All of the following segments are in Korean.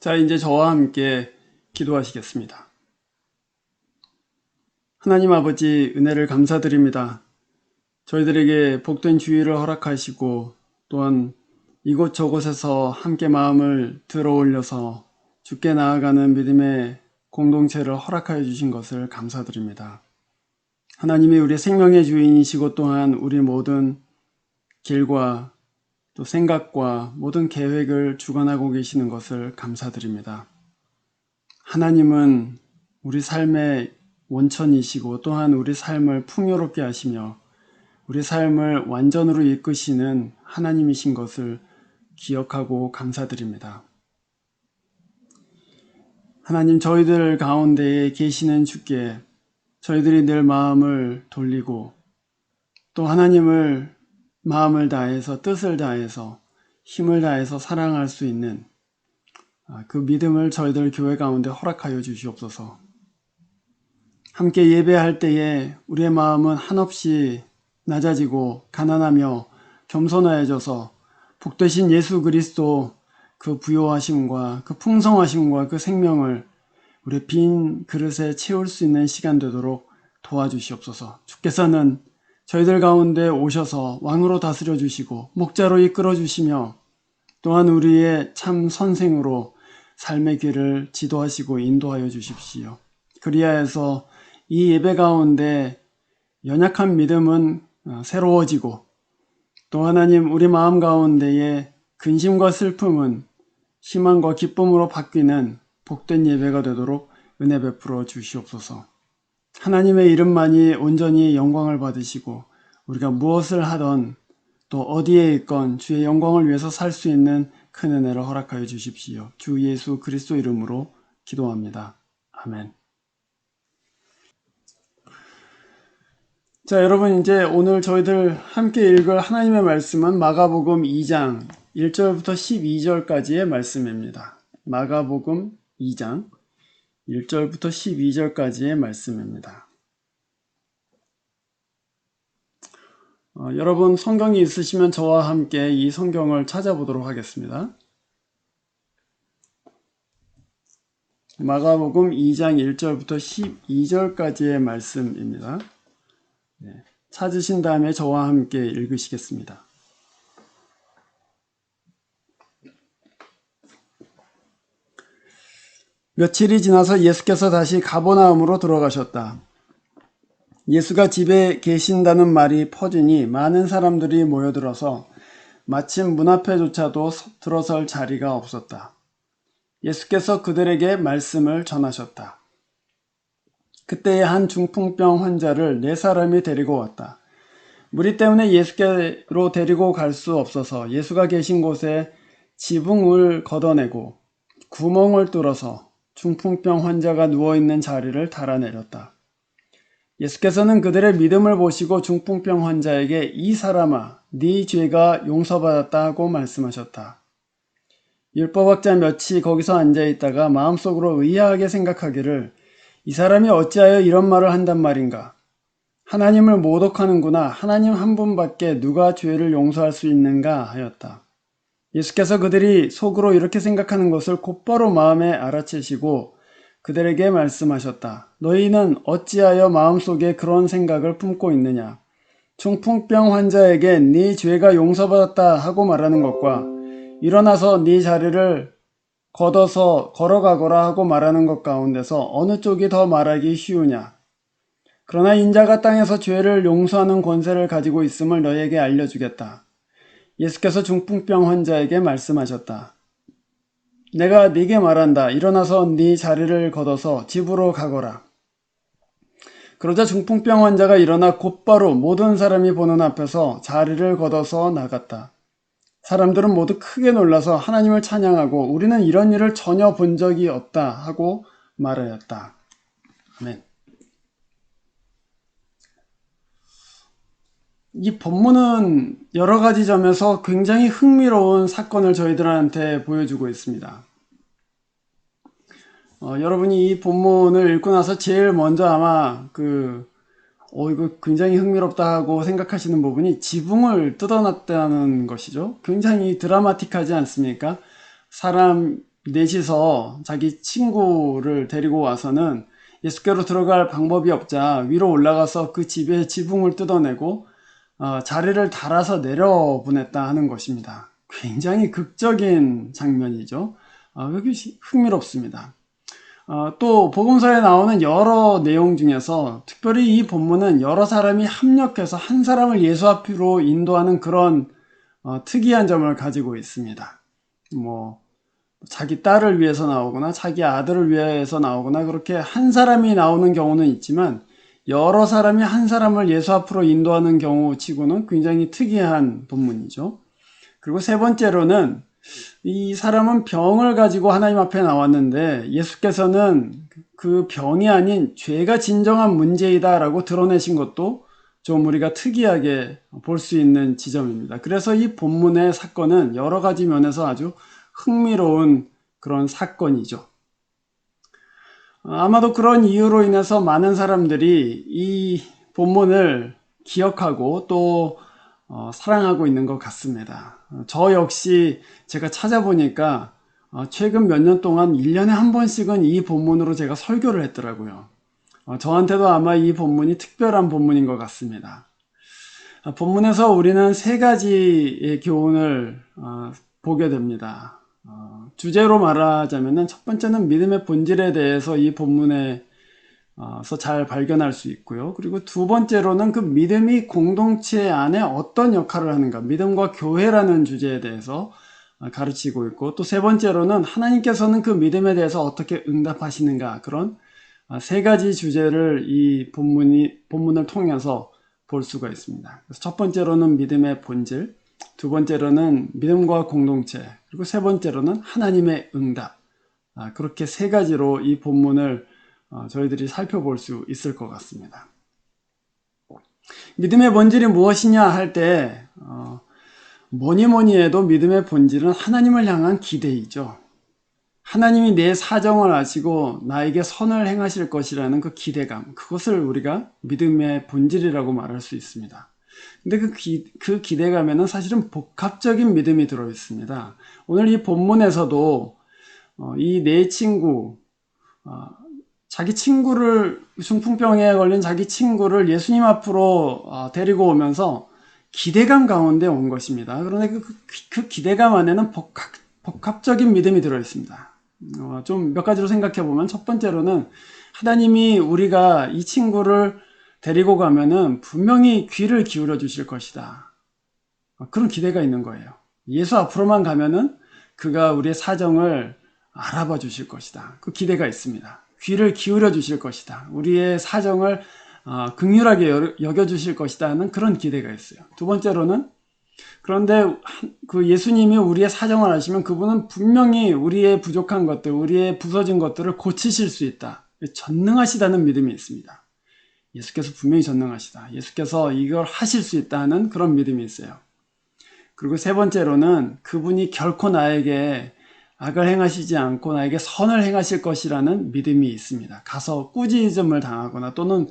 자, 이제 저와 함께 기도하시겠습니다. 하나님 아버지, 은혜를 감사드립니다. 저희들에게 복된 주의를 허락하시고 또한 이곳저곳에서 함께 마음을 들어 올려서 주께 나아가는 믿음의 공동체를 허락하여 주신 것을 감사드립니다. 하나님이 우리 생명의 주인이시고 또한 우리 모든 길과 또 생각과 모든 계획을 주관하고 계시는 것을 감사드립니다. 하나님은 우리 삶의 원천이시고 또한 우리 삶을 풍요롭게 하시며 우리 삶을 완전으로 이끄시는 하나님이신 것을 기억하고 감사드립니다. 하나님, 저희들 가운데에 계시는 주께 저희들이 늘 마음을 돌리고 또 하나님을 마음을 다해서 뜻을 다해서 힘을 다해서 사랑할 수 있는 그 믿음을 저희들 교회 가운데 허락하여 주시옵소서. 함께 예배할 때에 우리의 마음은 한없이 낮아지고 가난하며 겸손해져서 복되신 예수 그리스도 그 부요하심과 그 풍성하심과 그 생명을 우리 빈 그릇에 채울 수 있는 시간 되도록 도와주시옵소서. 주께서는 저희들 가운데 오셔서 왕으로 다스려 주시고 목자로 이끌어 주시며 또한 우리의 참 선생으로 삶의 길을 지도하시고 인도하여 주십시오. 그리하여서 이 예배 가운데 연약한 믿음은 새로워지고 또 하나님 우리 마음 가운데의 근심과 슬픔은 희망과 기쁨으로 바뀌는 복된 예배가 되도록 은혜 베풀어 주시옵소서. 하나님의 이름만이 온전히 영광을 받으시고 우리가 무엇을 하던 또 어디에 있건 주의 영광을 위해서 살 수 있는 큰 은혜를 허락하여 주십시오. 주 예수 그리스도 이름으로 기도합니다. 아멘. 자, 여러분, 이제 오늘 저희들 함께 읽을 하나님의 말씀은 마가복음 2장 1절부터 12절까지의 말씀입니다. 마가복음 2장 1절부터 12절까지의 말씀입니다. 여러분 성경이 있으시면 저와 함께 이 성경을 찾아보도록 하겠습니다. 마가복음 2장 1절부터 12절까지의 말씀입니다. 찾으신 다음에 저와 함께 읽으시겠습니다. 며칠이 지나서 예수께서 다시 가버나움으로 들어가셨다. 예수가 집에 계신다는 말이 퍼지니 많은 사람들이 모여들어서 마침 문 앞에조차도 들어설 자리가 없었다. 예수께서 그들에게 말씀을 전하셨다. 그때에 한 중풍병 환자를 4사람이 데리고 왔다. 무리 때문에 예수께로 데리고 갈 수 없어서 예수가 계신 곳에 지붕을 걷어내고 구멍을 뚫어서 중풍병 환자가 누워있는 자리를 달아내렸다. 예수께서는 그들의 믿음을 보시고 중풍병 환자에게 이 사람아, 네 죄가 용서받았다 하고 말씀하셨다. 율법학자 몇이 거기서 앉아있다가 마음속으로 의아하게 생각하기를 이 사람이 어찌하여 이런 말을 한단 말인가? 하나님을 모독하는구나. 하나님 한 분밖에 누가 죄를 용서할 수 있는가 하였다. 예수께서 그들이 속으로 이렇게 생각하는 것을 곧바로 마음에 알아채시고 그들에게 말씀하셨다. 너희는 어찌하여 마음속에 그런 생각을 품고 있느냐? 중풍병 환자에게 네 죄가 용서받았다 하고 말하는 것과 일어나서 네 자리를 걷어서 걸어가거라 하고 말하는 것 가운데서 어느 쪽이 더 말하기 쉬우냐? 그러나 인자가 땅에서 죄를 용서하는 권세를 가지고 있음을 너희에게 알려주겠다. 예수께서 중풍병 환자에게 말씀하셨다. 내가 네게 말한다. 일어나서 네 자리를 걷어서 집으로 가거라. 그러자 중풍병 환자가 일어나 곧바로 모든 사람이 보는 앞에서 자리를 걷어서 나갔다. 사람들은 모두 크게 놀라서 하나님을 찬양하고 우리는 이런 일을 전혀 본 적이 없다 하고 말하였다. 아멘. 이 본문은 여러 가지 점에서 굉장히 흥미로운 사건을 저희들한테 보여주고 있습니다. 여러분이 이 본문을 읽고 나서 제일 먼저 아마 이거 굉장히 흥미롭다 하고 생각하시는 부분이 지붕을 뜯어놨다는 것이죠. 굉장히 드라마틱하지 않습니까? 사람 넷이서 자기 친구를 데리고 와서는 예수께로 들어갈 방법이 없자 위로 올라가서 그 집의 지붕을 뜯어내고 자리를 달아서 내려보냈다 하는 것입니다. 굉장히 극적인 장면이죠. 여기 흥미롭습니다. 또 복음서에 나오는 여러 내용 중에서 특별히 이 본문은 여러 사람이 합력해서 한 사람을 예수 앞으로 인도하는 그런 특이한 점을 가지고 있습니다. 자기 딸을 위해서 나오거나 자기 아들을 위해서 나오거나 그렇게 한 사람이 나오는 경우는 있지만 여러 사람이 한 사람을 예수 앞으로 인도하는 경우 치고는 굉장히 특이한 본문이죠. 그리고 세 번째로는 이 사람은 병을 가지고 하나님 앞에 나왔는데 예수께서는 그 병이 아닌 죄가 진정한 문제이다 라고 드러내신 것도 좀 우리가 특이하게 볼 수 있는 지점입니다. 그래서 이 본문의 사건은 여러 가지 면에서 아주 흥미로운 그런 사건이죠. 아마도 그런 이유로 인해서 많은 사람들이 이 본문을 기억하고 또 사랑하고 있는 것 같습니다. 저 역시 제가 찾아보니까 최근 몇 년 동안 1년에 한 번씩은 이 본문으로 제가 설교를 했더라고요. 저한테도 아마 이 본문이 특별한 본문인 것 같습니다. 본문에서 우리는 세 가지의 교훈을 보게 됩니다. 주제로 말하자면 첫 번째는 믿음의 본질에 대해서 이 본문에서 잘 발견할 수 있고요. 그리고 두 번째로는 그 믿음이 공동체 안에 어떤 역할을 하는가, 믿음과 교회라는 주제에 대해서 가르치고 있고, 또 세 번째로는 하나님께서는 그 믿음에 대해서 어떻게 응답하시는가, 그런 세 가지 주제를 이 본문을 통해서 볼 수가 있습니다. 그래서 첫 번째로는 믿음의 본질, 두 번째로는 믿음과 공동체, 그리고 세 번째로는 하나님의 응답. 그렇게 세 가지로 이 본문을 저희들이 살펴볼 수 있을 것 같습니다. 믿음의 본질이 무엇이냐 할 때 뭐니 해도 믿음의 본질은 하나님을 향한 기대이죠. 하나님이 내 사정을 아시고 나에게 선을 행하실 것이라는 그 기대감, 그것을 우리가 믿음의 본질이라고 말할 수 있습니다. 근데 그 기대감에는 사실은 복합적인 믿음이 들어 있습니다. 오늘 이 본문에서도 이 네 친구, 자기 친구를, 중풍병에 걸린 자기 친구를 예수님 앞으로 데리고 오면서 기대감 가운데 온 것입니다. 그런데 그 기대감 안에는 복합적인 믿음이 들어 있습니다. 좀 몇 가지로 생각해 보면, 첫 번째로는 하나님이 우리가 이 친구를 데리고 가면은 분명히 귀를 기울여 주실 것이다. 그런 기대가 있는 거예요. 예수 앞으로만 가면은 그가 우리의 사정을 알아봐 주실 것이다. 그 기대가 있습니다. 귀를 기울여 주실 것이다. 우리의 사정을 긍휼하게 여겨 주실 것이다 하는 그런 기대가 있어요. 두 번째로는, 그런데 그 예수님이 우리의 사정을 아시면 그분은 분명히 우리의 부족한 것들, 우리의 부서진 것들을 고치실 수 있다. 전능하시다는 믿음이 있습니다. 예수께서 분명히 전능하시다. 예수께서 이걸 하실 수 있다는 그런 믿음이 있어요. 그리고 세 번째로는 그분이 결코 나에게 악을 행하시지 않고 나에게 선을 행하실 것이라는 믿음이 있습니다. 가서 꾸짖음을 당하거나 또는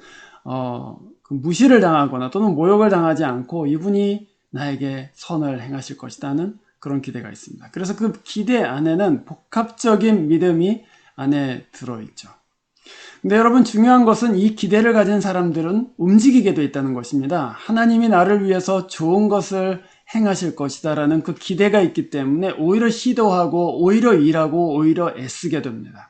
무시를 당하거나 또는 모욕을 당하지 않고 이분이 나에게 선을 행하실 것이라는 그런 기대가 있습니다. 그래서 그 기대 안에는 복합적인 믿음이 안에 들어있죠. 근데 여러분, 중요한 것은 이 기대를 가진 사람들은 움직이게 돼 있다는 것입니다. 하나님이 나를 위해서 좋은 것을 행하실 것이다 라는 그 기대가 있기 때문에 오히려 시도하고 오히려 일하고 오히려 애쓰게 됩니다.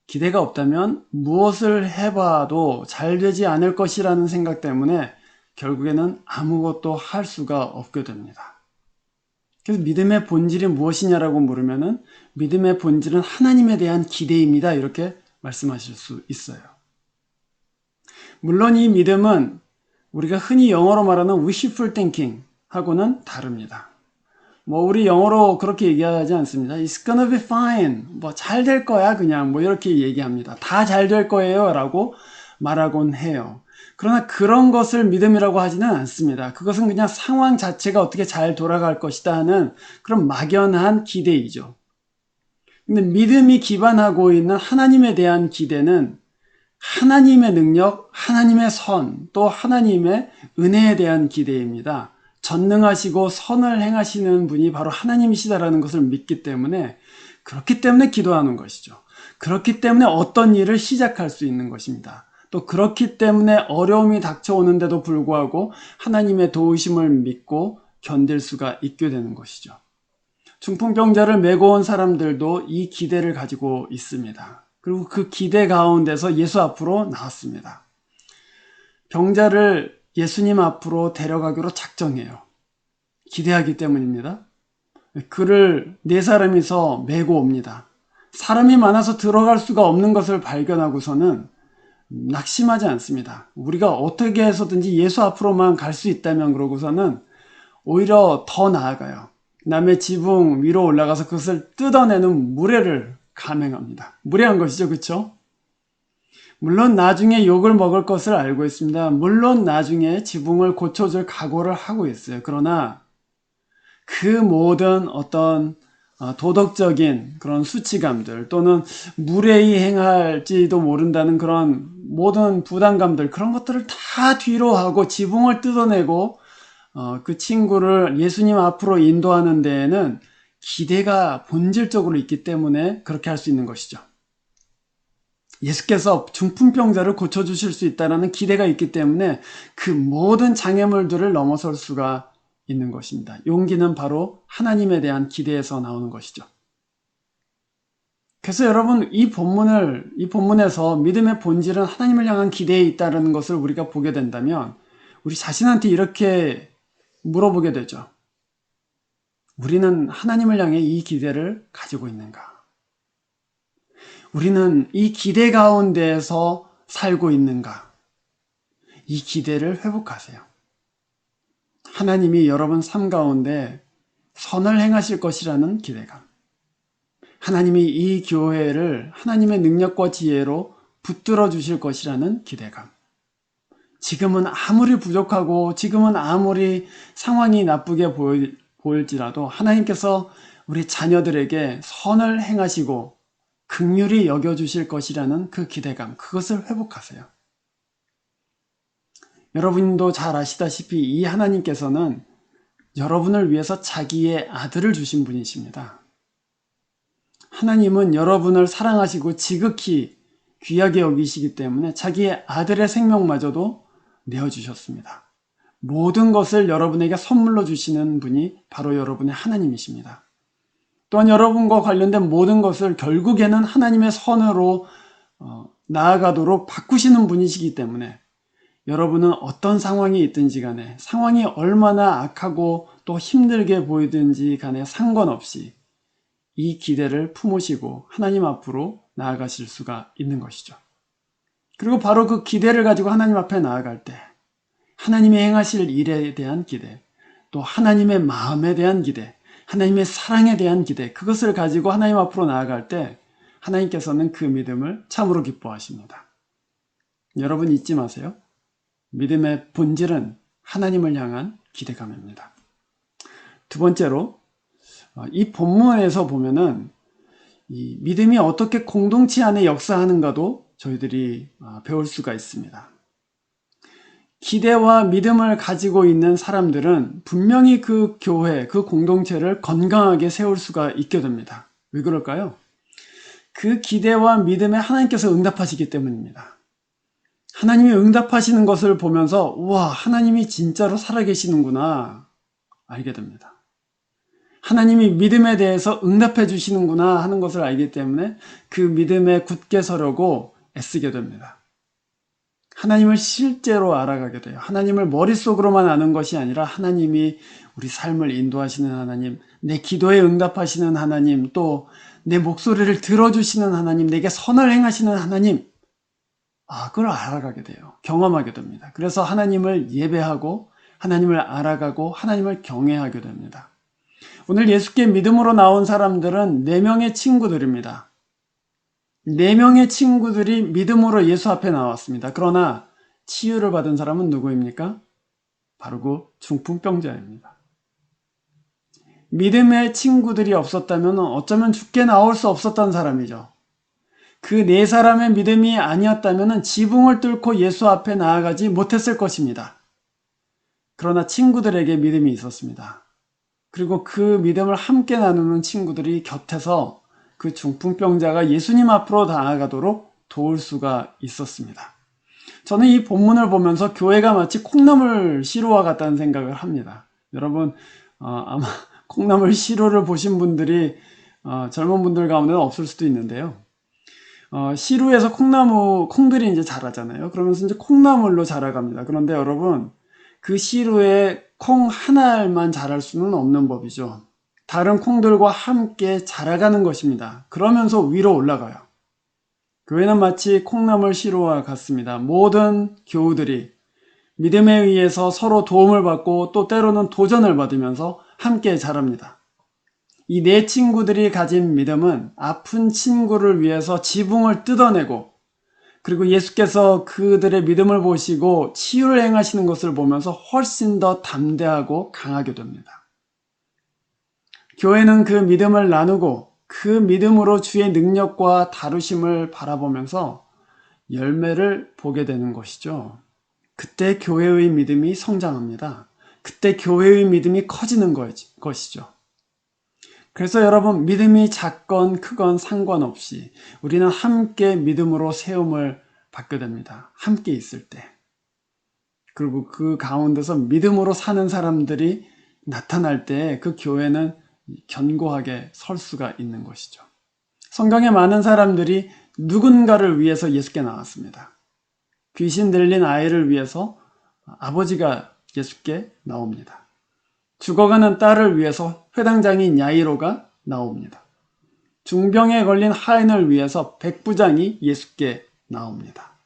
기대가 없다면 무엇을 해봐도 잘 되지 않을 것이라는 생각 때문에 결국에는 아무것도 할 수가 없게 됩니다. 그래서 믿음의 본질이 무엇이냐라고 물으면은 믿음의 본질은 하나님에 대한 기대입니다. 이렇게 말씀하실 수 있어요. 물론 이 믿음은 우리가 흔히 영어로 말하는 wishful thinking 하고는 다릅니다. 우리 영어로 그렇게 얘기하지 않습니다. It's gonna be fine. 잘 될 거야, 그냥. 이렇게 얘기합니다. 다 잘 될 거예요. 라고 말하곤 해요. 그러나 그런 것을 믿음이라고 하지는 않습니다. 그것은 그냥 상황 자체가 어떻게 잘 돌아갈 것이다 하는 그런 막연한 기대이죠. 근데 믿음이 기반하고 있는 하나님에 대한 기대는 하나님의 능력, 하나님의 선, 또 하나님의 은혜에 대한 기대입니다. 전능하시고 선을 행하시는 분이 바로 하나님이시다라는 것을 믿기 때문에, 그렇기 때문에 기도하는 것이죠. 그렇기 때문에 어떤 일을 시작할 수 있는 것입니다. 또 그렇기 때문에 어려움이 닥쳐오는데도 불구하고 하나님의 도우심을 믿고 견딜 수가 있게 되는 것이죠. 중풍병자를 메고 온 사람들도 이 기대를 가지고 있습니다. 그리고 그 기대 가운데서 예수 앞으로 나왔습니다. 병자를 예수님 앞으로 데려가기로 작정해요. 기대하기 때문입니다. 그를 네 사람이서 메고 옵니다. 사람이 많아서 들어갈 수가 없는 것을 발견하고서는 낙심하지 않습니다. 우리가 어떻게 해서든지 예수 앞으로만 갈 수 있다면 그러고서는 오히려 더 나아가요. 남의 지붕 위로 올라가서 그것을 뜯어내는 무례를 감행합니다. 무례한 것이죠, 그렇죠? 물론 나중에 욕을 먹을 것을 알고 있습니다. 물론 나중에 지붕을 고쳐줄 각오를 하고 있어요. 그러나 그 모든 어떤 도덕적인 그런 수치감들 또는 무례히 행할지도 모른다는 그런 모든 부담감들, 그런 것들을 다 뒤로 하고 지붕을 뜯어내고 그 친구를 예수님 앞으로 인도하는 데에는 기대가 본질적으로 있기 때문에 그렇게 할 수 있는 것이죠. 예수께서 중풍병자를 고쳐주실 수 있다는 기대가 있기 때문에 그 모든 장애물들을 넘어설 수가 있는 것입니다. 용기는 바로 하나님에 대한 기대에서 나오는 것이죠. 그래서 여러분, 이 본문에서 믿음의 본질은 하나님을 향한 기대에 있다는 것을 우리가 보게 된다면 우리 자신한테 이렇게 물어보게 되죠. 우리는 하나님을 향해 이 기대를 가지고 있는가? 우리는 이 기대 가운데에서 살고 있는가? 이 기대를 회복하세요. 하나님이 여러분 삶 가운데 선을 행하실 것이라는 기대감. 하나님이 이 교회를 하나님의 능력과 지혜로 붙들어 주실 것이라는 기대감. 지금은 아무리 부족하고 지금은 아무리 상황이 나쁘게 보일지라도 하나님께서 우리 자녀들에게 선을 행하시고 긍휼히 여겨주실 것이라는 그 기대감, 그것을 회복하세요. 여러분도 잘 아시다시피 이 하나님께서는 여러분을 위해서 자기의 아들을 주신 분이십니다. 하나님은 여러분을 사랑하시고 지극히 귀하게 여기시기 때문에 자기의 아들의 생명마저도 내어주셨습니다. 모든 것을 여러분에게 선물로 주시는 분이 바로 여러분의 하나님이십니다. 또한 여러분과 관련된 모든 것을 결국에는 하나님의 선으로 나아가도록 바꾸시는 분이시기 때문에 여러분은 어떤 상황이 있든지 간에, 상황이 얼마나 악하고 또 힘들게 보이든지 간에 상관없이 이 기대를 품으시고 하나님 앞으로 나아가실 수가 있는 것이죠. 그리고 바로 그 기대를 가지고 하나님 앞에 나아갈 때 하나님이 행하실 일에 대한 기대, 또 하나님의 마음에 대한 기대, 하나님의 사랑에 대한 기대, 그것을 가지고 하나님 앞으로 나아갈 때 하나님께서는 그 믿음을 참으로 기뻐하십니다. 여러분 잊지 마세요. 믿음의 본질은 하나님을 향한 기대감입니다. 두 번째로, 이 본문에서 보면은 이 믿음이 어떻게 공동체 안에 역사하는가도 저희들이 배울 수가 있습니다. 기대와 믿음을 가지고 있는 사람들은 분명히 그 교회, 그 공동체를 건강하게 세울 수가 있게 됩니다. 왜 그럴까요? 그 기대와 믿음에 하나님께서 응답하시기 때문입니다. 하나님이 응답하시는 것을 보면서 우와, 하나님이 진짜로 살아계시는구나 알게 됩니다. 하나님이 믿음에 대해서 응답해 주시는구나 하는 것을 알기 때문에 그 믿음에 굳게 서려고 애쓰게 됩니다. 하나님을 실제로 알아가게 돼요. 하나님을 머릿속으로만 아는 것이 아니라 하나님이 우리 삶을 인도하시는 하나님, 내 기도에 응답하시는 하나님, 또 내 목소리를 들어주시는 하나님, 내게 선을 행하시는 하나님, 그걸 알아가게 돼요. 경험하게 됩니다. 그래서 하나님을 예배하고 하나님을 알아가고 하나님을 경외하게 됩니다. 오늘 예수께 믿음으로 나온 사람들은 4명의 친구들입니다. 4명의 친구들이 믿음으로 예수 앞에 나왔습니다. 그러나 치유를 받은 사람은 누구입니까? 바로 그 중풍병자입니다. 믿음의 친구들이 없었다면 어쩌면 죽게 나올 수 없었던 사람이죠. 그 4사람의 믿음이 아니었다면 지붕을 뚫고 예수 앞에 나아가지 못했을 것입니다. 그러나 친구들에게 믿음이 있었습니다. 그리고 그 믿음을 함께 나누는 친구들이 곁에서 그 중풍병자가 예수님 앞으로 나아가도록 도울 수가 있었습니다. 저는 이 본문을 보면서 교회가 마치 콩나물 시루와 같다는 생각을 합니다. 여러분 아마 콩나물 시루를 보신 분들이 젊은 분들 가운데는 없을 수도 있는데요. 시루에서 콩들이 이제 자라잖아요. 그러면서 이제 콩나물로 자라갑니다. 그런데 여러분, 그 시루에 콩 하나만 자랄 수는 없는 법이죠. 다른 콩들과 함께 자라가는 것입니다. 그러면서 위로 올라가요. 교회는 마치 콩나물 시루와 같습니다. 모든 교우들이 믿음에 의해서 서로 도움을 받고 또 때로는 도전을 받으면서 함께 자랍니다. 이 네 친구들이 가진 믿음은 아픈 친구를 위해서 지붕을 뜯어내고 그리고 예수께서 그들의 믿음을 보시고 치유를 행하시는 것을 보면서 훨씬 더 담대하고 강하게 됩니다. 교회는 그 믿음을 나누고 그 믿음으로 주의 능력과 다루심을 바라보면서 열매를 보게 되는 것이죠. 그때 교회의 믿음이 성장합니다. 그때 교회의 믿음이 커지는 것이죠. 그래서 여러분, 믿음이 작건 크건 상관없이 우리는 함께 믿음으로 세움을 받게 됩니다. 함께 있을 때. 그리고 그 가운데서 믿음으로 사는 사람들이 나타날 때 그 교회는 견고하게 설 수가 있는 것이죠. 성경에 많은 사람들이 누군가를 위해서 예수께 나왔습니다. 귀신 들린 아이를 위해서 아버지가 예수께 나옵니다. 죽어가는 딸을 위해서 회당장인 야이로가 나옵니다. 중병에 걸린 하인을 위해서 백부장이 예수께 나옵니다.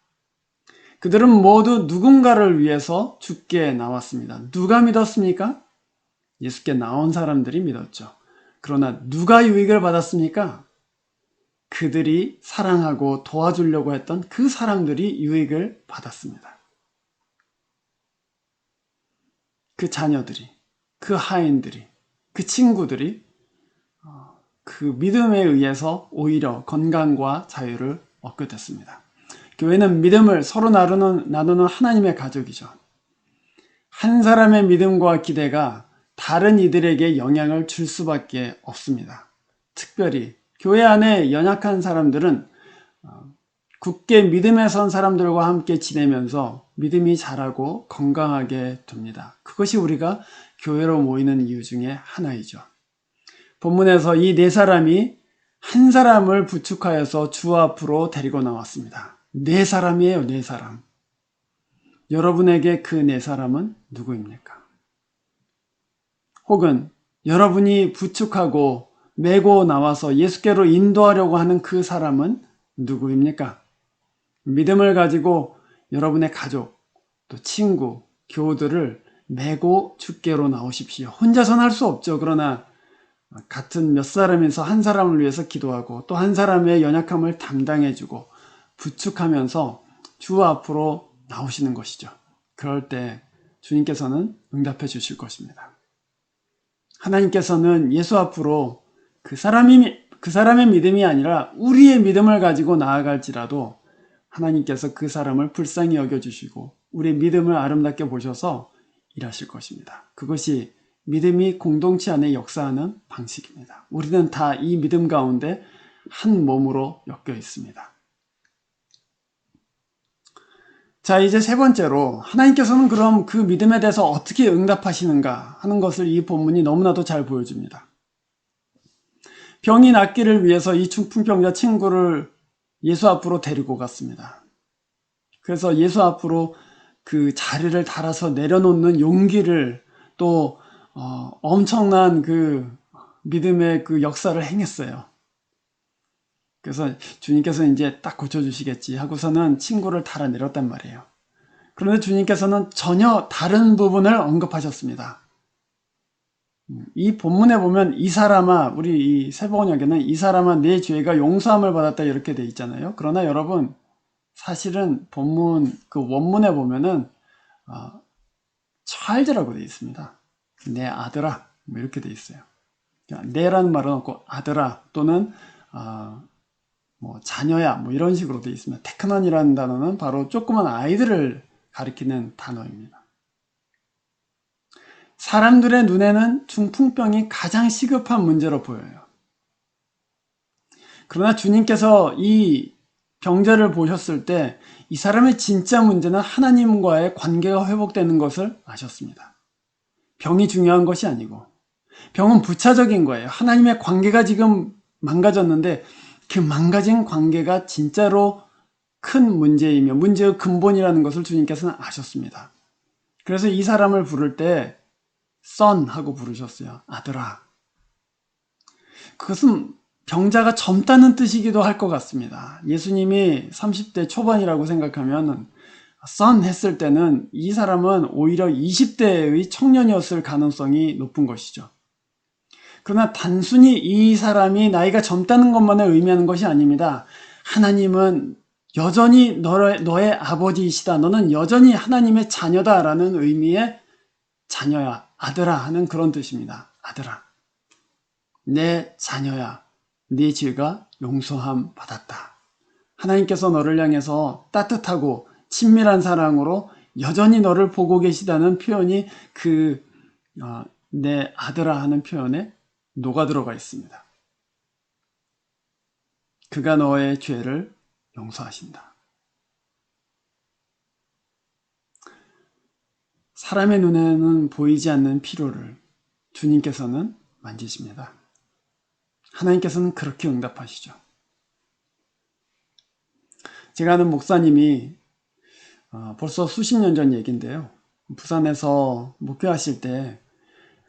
그들은 모두 누군가를 위해서 죽게 나왔습니다. 누가 믿었습니까? 예수께 나온 사람들이 믿었죠. 그러나 누가 유익을 받았습니까? 그들이 사랑하고 도와주려고 했던 그 사람들이 유익을 받았습니다. 그 자녀들이, 그 하인들이, 그 친구들이 그 믿음에 의해서 오히려 건강과 자유를 얻게 됐습니다. 교회는 믿음을 서로 나누는 하나님의 가족이죠. 한 사람의 믿음과 기대가 다른 이들에게 영향을 줄 수밖에 없습니다. 특별히 교회 안에 연약한 사람들은 굳게 믿음에 선 사람들과 함께 지내면서 믿음이 자라고 건강하게 됩니다. 그것이 우리가 교회로 모이는 이유 중에 하나이죠. 본문에서 이 네 사람이 한 사람을 부축하여서 주 앞으로 데리고 나왔습니다. 네 사람이에요, 네 사람. 여러분에게 그 네 사람은 누구입니까? 혹은 여러분이 부축하고 메고 나와서 예수께로 인도하려고 하는 그 사람은 누구입니까? 믿음을 가지고 여러분의 가족, 또 친구, 교우들을 메고 주께로 나오십시오. 혼자서는 할 수 없죠. 그러나 같은 몇 사람에서 한 사람을 위해서 기도하고 또 한 사람의 연약함을 담당해주고 부축하면서 주 앞으로 나오시는 것이죠. 그럴 때 주님께서는 응답해 주실 것입니다. 하나님께서는 예수 앞으로 그 사람의 믿음이 아니라 우리의 믿음을 가지고 나아갈지라도 하나님께서 그 사람을 불쌍히 여겨주시고 우리의 믿음을 아름답게 보셔서 일하실 것입니다. 그것이 믿음이 공동체 안에 역사하는 방식입니다. 우리는 다 이 믿음 가운데 한 몸으로 엮여 있습니다. 자, 이제 세 번째로 하나님께서는 그럼 그 믿음에 대해서 어떻게 응답하시는가 하는 것을 이 본문이 너무나도 잘 보여줍니다. 병이 낫기를 위해서 이 중풍병자 친구를 예수 앞으로 데리고 갔습니다. 그래서 예수 앞으로 그 자리를 달아서 내려놓는 용기를 또 엄청난 그 믿음의 그 역사를 행했어요. 그래서 주님께서 이제 딱 고쳐주시겠지 하고서는 친구를 달아 내렸단 말이에요. 그런데 주님께서는 전혀 다른 부분을 언급하셨습니다. 이 본문에 보면 이 사람아, 우리 이 세번역에는 이 사람아 내 죄가 용서함을 받았다 이렇게 돼 있잖아요. 그러나 여러분 사실은 본문 그 원문에 보면은 child라고 돼 있습니다. 내 아들아 뭐 이렇게 돼 있어요. 내라는 말은 없고 아들아 또는 뭐 자녀야 뭐 이런 식으로 돼 있습니다. 테크넌이라는 단어는 바로 조그만 아이들을 가리키는 단어입니다. 사람들의 눈에는 중풍병이 가장 시급한 문제로 보여요. 그러나 주님께서 이 병자를 보셨을 때 이 사람의 진짜 문제는 하나님과의 관계가 회복되는 것을 아셨습니다. 병이 중요한 것이 아니고 병은 부차적인 거예요. 하나님의 관계가 지금 망가졌는데 그 망가진 관계가 진짜로 큰 문제이며 문제의 근본이라는 것을 주님께서는 아셨습니다. 그래서 이 사람을 부를 때 son 하고 부르셨어요. 아들아. 그것은 병자가 젊다는 뜻이기도 할 것 같습니다. 예수님이 30대 초반이라고 생각하면 son 했을 때는 이 사람은 오히려 20대의 청년이었을 가능성이 높은 것이죠. 그러나 단순히 이 사람이 나이가 젊다는 것만을 의미하는 것이 아닙니다. 하나님은 여전히 너의 아버지이시다. 너는 여전히 하나님의 자녀다라는 의미의 자녀야, 아들아 하는 그런 뜻입니다. 아들아, 내 자녀야, 네 죄가 용서함 받았다. 하나님께서 너를 향해서 따뜻하고 친밀한 사랑으로 여전히 너를 보고 계시다는 표현이 내 아들아 하는 표현에 녹아 들어가 있습니다. 그가 너의 죄를 용서하신다. 사람의 눈에는 보이지 않는 피로를 주님께서는 만지십니다. 하나님께서는 그렇게 응답하시죠. 제가 아는 목사님이 벌써 수십 년 전 얘기인데요. 부산에서 목회하실 때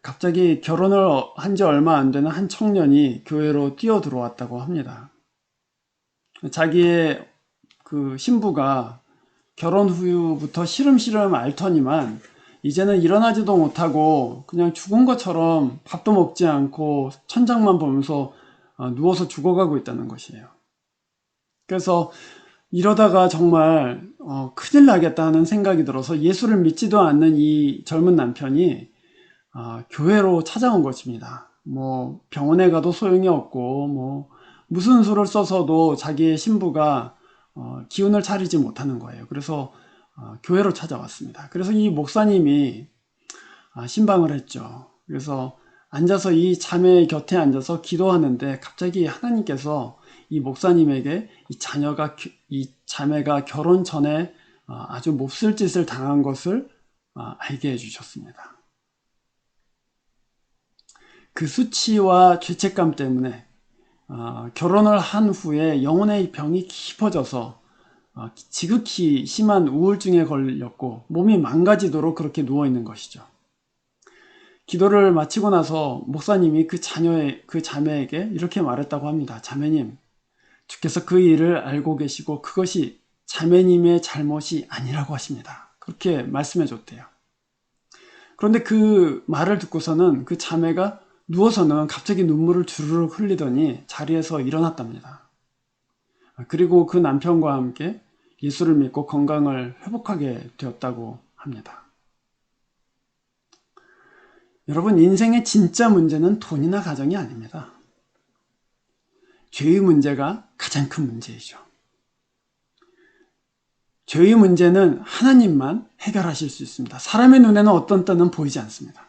갑자기 결혼을 한 지 얼마 안 되는 한 청년이 교회로 뛰어 들어왔다고 합니다. 자기의 그 신부가 결혼 후부터 시름시름 앓더니만 이제는 일어나지도 못하고 그냥 죽은 것처럼 밥도 먹지 않고 천장만 보면서 누워서 죽어가고 있다는 것이에요. 그래서 이러다가 정말 큰일 나겠다 하는 생각이 들어서 예수를 믿지도 않는 이 젊은 남편이 교회로 찾아온 것입니다. 뭐 병원에 가도 소용이 없고 뭐 무슨 수를 써서도 자기의 신부가 기운을 차리지 못하는 거예요. 그래서 교회로 찾아왔습니다. 그래서 이 목사님이 신방을 했죠. 그래서 앉아서 이 자매 곁에 앉아서 기도하는데 갑자기 하나님께서 이 목사님에게 이 자매가 결혼 전에 아주 몹쓸 짓을 당한 것을 알게 해주셨습니다. 그 수치와 죄책감 때문에 결혼을 한 후에 영혼의 병이 깊어져서 지극히 심한 우울증에 걸렸고 몸이 망가지도록 그렇게 누워있는 것이죠. 기도를 마치고 나서 목사님이 그 자매에게 이렇게 말했다고 합니다. 자매님, 주께서 그 일을 알고 계시고 그것이 자매님의 잘못이 아니라고 하십니다. 그렇게 말씀해 줬대요. 그런데 그 말을 듣고서는 그 자매가 누워서는 갑자기 눈물을 주르륵 흘리더니 자리에서 일어났답니다. 그리고 그 남편과 함께 예수를 믿고 건강을 회복하게 되었다고 합니다. 여러분, 인생의 진짜 문제는 돈이나 가정이 아닙니다. 죄의 문제가 가장 큰 문제이죠. 죄의 문제는 하나님만 해결하실 수 있습니다. 사람의 눈에는 어떤 때는 보이지 않습니다.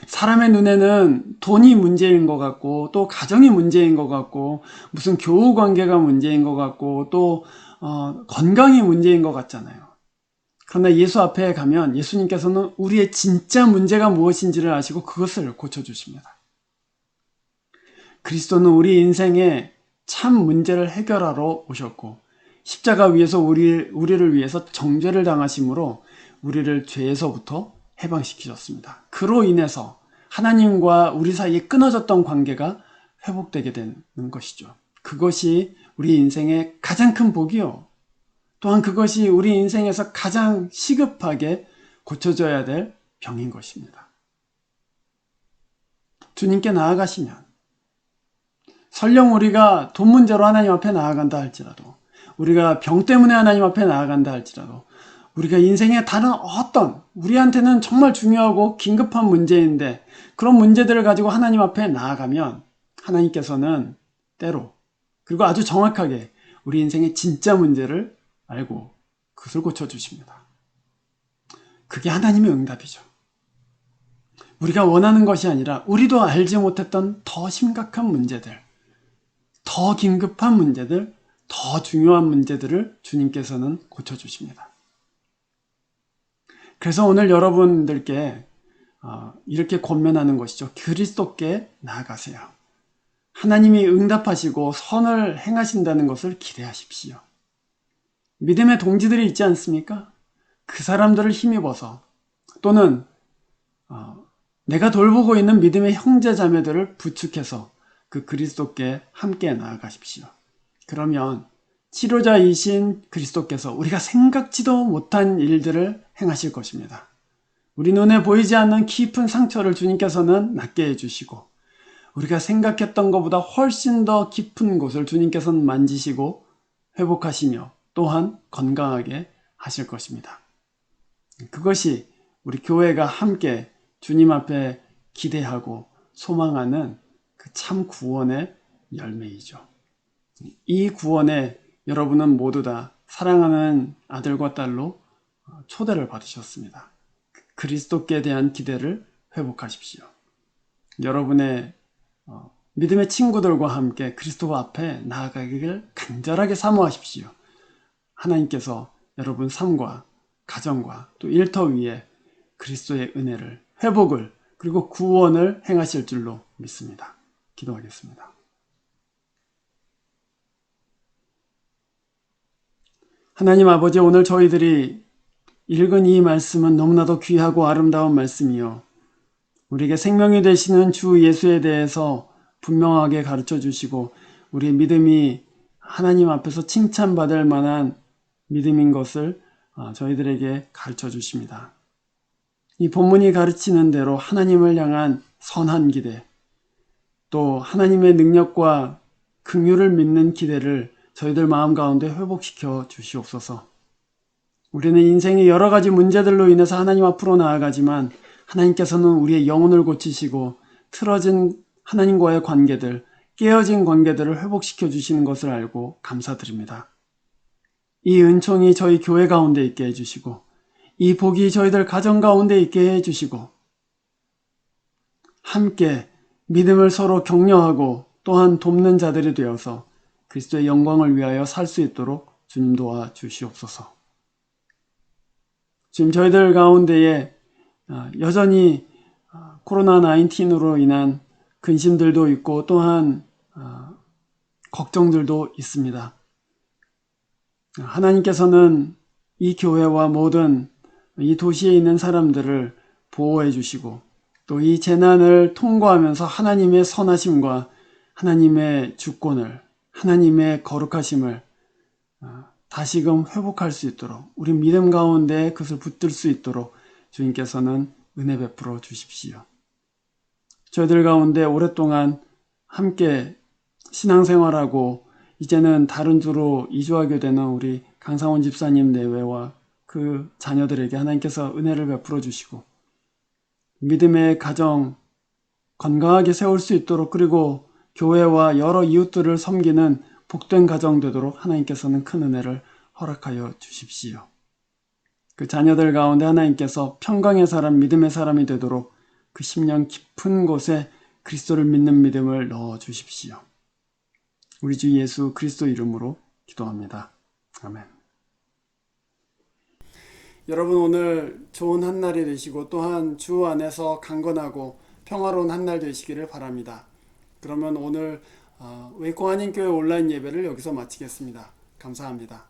사람의 눈에는 돈이 문제인 것 같고 또 가정이 문제인 것 같고 무슨 교우 관계가 문제인 것 같고 또 건강이 문제인 것 같잖아요. 그러나 예수 앞에 가면 예수님께서는 우리의 진짜 문제가 무엇인지를 아시고 그것을 고쳐주십니다. 그리스도는 우리 인생의 참 문제를 해결하러 오셨고 십자가 위에서 우리를 위해서 정죄를 당하심으로 우리를 죄에서부터 해방시키셨습니다. 그로 인해서 하나님과 우리 사이에 끊어졌던 관계가 회복되게 되는 것이죠. 그것이 우리 인생의 가장 큰 복이요. 또한 그것이 우리 인생에서 가장 시급하게 고쳐져야 될 병인 것입니다. 주님께 나아가시면 설령 우리가 돈 문제로 하나님 앞에 나아간다 할지라도 우리가 병 때문에 하나님 앞에 나아간다 할지라도 우리가 인생의 다른 어떤 우리한테는 정말 중요하고 긴급한 문제인데 그런 문제들을 가지고 하나님 앞에 나아가면 하나님께서는 때로 그리고 아주 정확하게 우리 인생의 진짜 문제를 알고 그것을 고쳐주십니다. 그게 하나님의 응답이죠. 우리가 원하는 것이 아니라 우리도 알지 못했던 더 심각한 문제들, 더 긴급한 문제들, 더 중요한 문제들을 주님께서는 고쳐주십니다. 그래서 오늘 여러분들께 이렇게 권면하는 것이죠. 그리스도께 나아가세요. 하나님이 응답하시고 선을 행하신다는 것을 기대하십시오. 믿음의 동지들이 있지 않습니까? 그 사람들을 힘입어서 또는 내가 돌보고 있는 믿음의 형제 자매들을 부축해서 그 그리스도께 함께 나아가십시오. 그러면 치료자이신 그리스도께서 우리가 생각지도 못한 일들을 행하실 것입니다. 우리 눈에 보이지 않는 깊은 상처를 주님께서는 낫게 해주시고 우리가 생각했던 것보다 훨씬 더 깊은 곳을 주님께서는 만지시고 회복하시며 또한 건강하게 하실 것입니다. 그것이 우리 교회가 함께 주님 앞에 기대하고 소망하는 그 참 구원의 열매이죠. 이 구원에 여러분은 모두 다 사랑하는 아들과 딸로 초대를 받으셨습니다. 그리스도께 대한 기대를 회복하십시오. 여러분의 믿음의 친구들과 함께 그리스도 앞에 나아가기를 간절하게 사모하십시오. 하나님께서 여러분 삶과 가정과 또 일터 위에 그리스도의 은혜를, 회복을, 그리고 구원을 행하실 줄로 믿습니다. 기도하겠습니다. 하나님 아버지, 오늘 저희들이 읽은 이 말씀은 너무나도 귀하고 아름다운 말씀이요. 우리에게 생명이 되시는 주 예수에 대해서 분명하게 가르쳐 주시고 우리의 믿음이 하나님 앞에서 칭찬받을 만한 믿음인 것을 저희들에게 가르쳐 주십니다. 이 본문이 가르치는 대로 하나님을 향한 선한 기대, 또 하나님의 능력과 긍휼을 믿는 기대를 저희들 마음 가운데 회복시켜 주시옵소서. 우리는 인생의 여러 가지 문제들로 인해서 하나님 앞으로 나아가지만 하나님께서는 우리의 영혼을 고치시고 틀어진 하나님과의 관계들, 깨어진 관계들을 회복시켜 주시는 것을 알고 감사드립니다. 이 은총이 저희 교회 가운데 있게 해주시고 이 복이 저희들 가정 가운데 있게 해주시고 함께 믿음을 서로 격려하고 또한 돕는 자들이 되어서 그리스도의 영광을 위하여 살 수 있도록 주님 도와주시옵소서. 지금 저희들 가운데에 여전히 코로나19로 인한 근심들도 있고 또한 걱정들도 있습니다. 하나님께서는 이 교회와 모든 이 도시에 있는 사람들을 보호해 주시고 또 이 재난을 통과하면서 하나님의 선하심과 하나님의 주권을, 하나님의 거룩하심을 다시금 회복할 수 있도록 우리 믿음 가운데 그것을 붙들 수 있도록 주님께서는 은혜 베풀어 주십시오. 저희들 가운데 오랫동안 함께 신앙생활하고 이제는 다른 주로 이주하게 되는 우리 강상원 집사님 내외와 그 자녀들에게 하나님께서 은혜를 베풀어 주시고 믿음의 가정 건강하게 세울 수 있도록 그리고 교회와 여러 이웃들을 섬기는 복된 가정 되도록 하나님께서는 큰 은혜를 허락하여 주십시오. 그 자녀들 가운데 하나님께서 평강의 사람, 믿음의 사람이 되도록 그 심령 깊은 곳에 그리스도를 믿는 믿음을 넣어 주십시오. 우리 주 예수 그리스도 이름으로 기도합니다. 아멘. 여러분 오늘 좋은 한 날이 되시고 또한 주 안에서 강건하고 평화로운 한 날 되시기를 바랍니다. 그러면 오늘 웨이코 한인교회 온라인 예배를 여기서 마치겠습니다. 감사합니다.